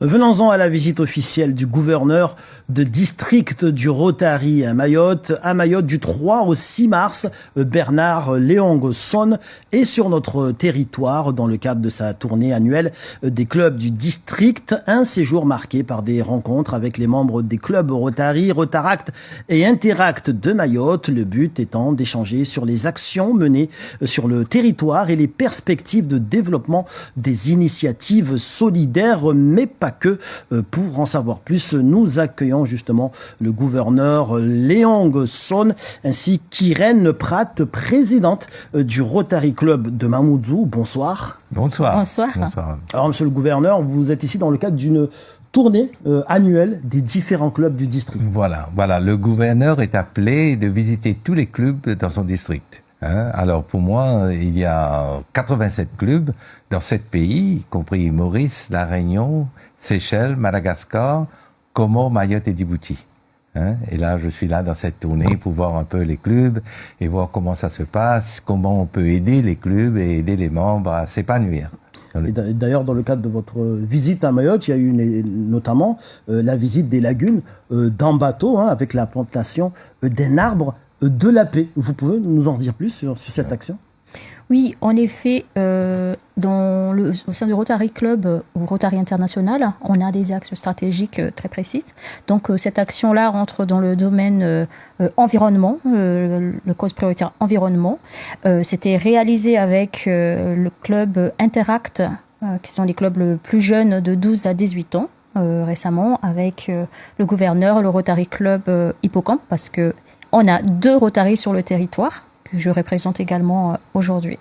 Venons-en à la visite officielle du gouverneur de district du Rotary à Mayotte. À Mayotte, du 3 au 6 mars, Bernard Leong-Son est sur notre territoire dans le cadre de sa tournée annuelle des clubs du district. Un séjour marqué par des rencontres avec les membres des clubs Rotary, Rotaract et Interact de Mayotte. Le but étant d'échanger sur les actions menées sur le territoire et les perspectives de développement des initiatives solidaires, mais pas que. Pour en savoir plus, nous accueillons justement le gouverneur Leong-Son ainsi qu'Irène Pratt, présidente du Rotary Club de Mamoudzou. Bonsoir. Bonsoir. Bonsoir. Bonsoir. Alors, monsieur le gouverneur, vous êtes ici dans le cadre d'une tournée annuelle des différents clubs du district. Voilà. Le gouverneur est appelé de visiter tous les clubs dans son district. Alors pour moi, il y a 87 clubs dans 7 pays, y compris Maurice, La Réunion, Seychelles, Madagascar, Comores, Mayotte et Djibouti. Et là, je suis là dans cette tournée pour voir un peu les clubs et voir comment ça se passe, comment on peut aider les clubs et aider les membres à s'épanouir. Et d'ailleurs, dans le cadre de votre visite à Mayotte, il y a eu notamment la visite des lagunes d'Ambato, avec la plantation d'un arbre de la paix. Vous pouvez nous en dire plus sur cette action ? Oui, en effet, au sein du Rotary Club ou Rotary International, on a des axes stratégiques très précis. Donc cette action-là rentre dans le domaine environnement, le cause prioritaire environnement. C'était réalisé avec le club Interact, qui sont les clubs les plus jeunes de 12 à 18 ans, récemment, avec le gouverneur, le Rotary Club Hippocampe, parce que on a 2 Rotary sur le territoire, que je représente également aujourd'hui.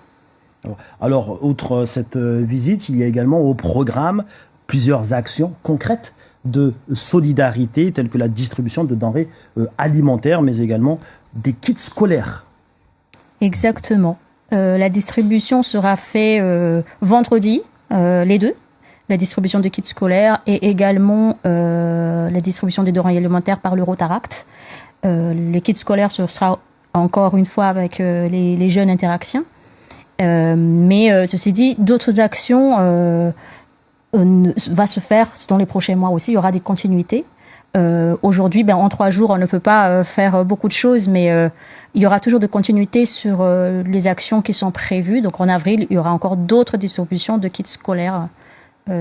Alors, outre cette visite, il y a également au programme plusieurs actions concrètes de solidarité, telles que la distribution de denrées alimentaires, mais également des kits scolaires. Exactement. La distribution sera faite vendredi, les 2. La distribution de kits scolaires et également la distribution des denrées alimentaires par le Rotaract. Les kits scolaires, ce sera encore une fois avec les jeunes interactions. Mais ceci dit, d'autres actions va se faire dans les prochains mois aussi. Il y aura des continuités. Aujourd'hui, en 3 jours, on ne peut pas faire beaucoup de choses, mais il y aura toujours de continuité sur les actions qui sont prévues. Donc en avril, il y aura encore d'autres distributions de kits scolaires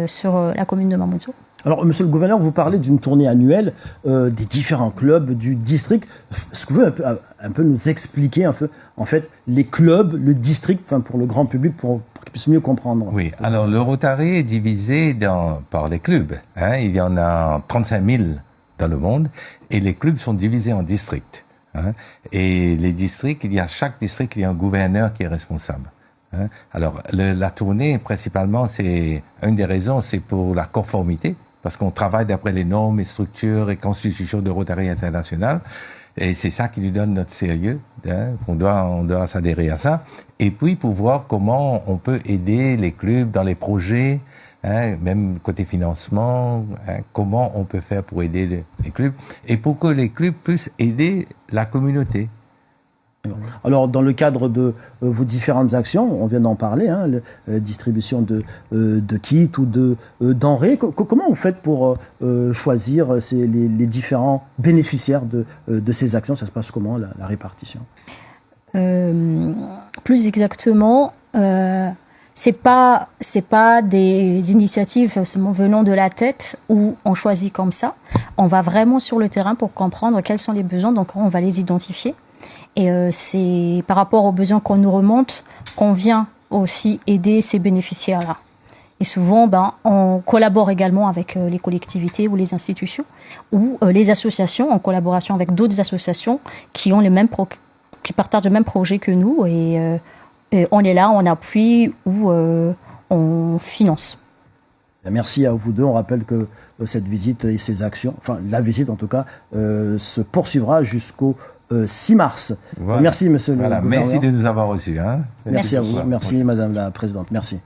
sur la commune de Mamoudzou. Alors, monsieur le gouverneur, vous parlez d'une tournée annuelle des différents clubs du district. Est-ce que vous pouvez un peu nous expliquer en fait, les clubs, le district, pour le grand public, pour qu'ils puissent mieux comprendre? Oui, alors le Rotary est divisé par les clubs. Il y en a 35 000 dans le monde et les clubs sont divisés en districts. Et les districts, chaque district, il y a un gouverneur qui est responsable. Alors, la tournée, principalement, c'est une des raisons, c'est pour la conformité, parce qu'on travaille d'après les normes et structures et constitutions de Rotary International, et c'est ça qui lui donne notre sérieux. On doit s'adhérer à ça. Et puis, pour voir comment on peut aider les clubs dans les projets, même côté financement, comment on peut faire pour aider les clubs, et pour que les clubs puissent aider la communauté. Alors, dans le cadre de vos différentes actions, on vient d'en parler, distribution de kits ou de denrées, comment vous faites pour choisir les différents bénéficiaires de ces actions? Ça se passe comment, la répartition? Plus exactement, c'est pas des initiatives venant de la tête où on choisit comme ça. On va vraiment sur le terrain pour comprendre quels sont les besoins, donc on va les identifier. Et c'est par rapport aux besoins qu'on nous remonte qu'on vient aussi aider ces bénéficiaires-là. Et souvent, on collabore également avec les collectivités ou les institutions ou les associations en collaboration avec d'autres associations qui ont qui partagent le même projet que nous. Et on est là, on appuie ou on finance. Merci à vous deux. On rappelle que cette visite et ces actions, la visite en tout cas, se poursuivra jusqu'au 6 mars. Voilà. Merci, monsieur le gouverneur. Merci de nous avoir reçus. Merci à vous. Merci, madame la présidente. Merci.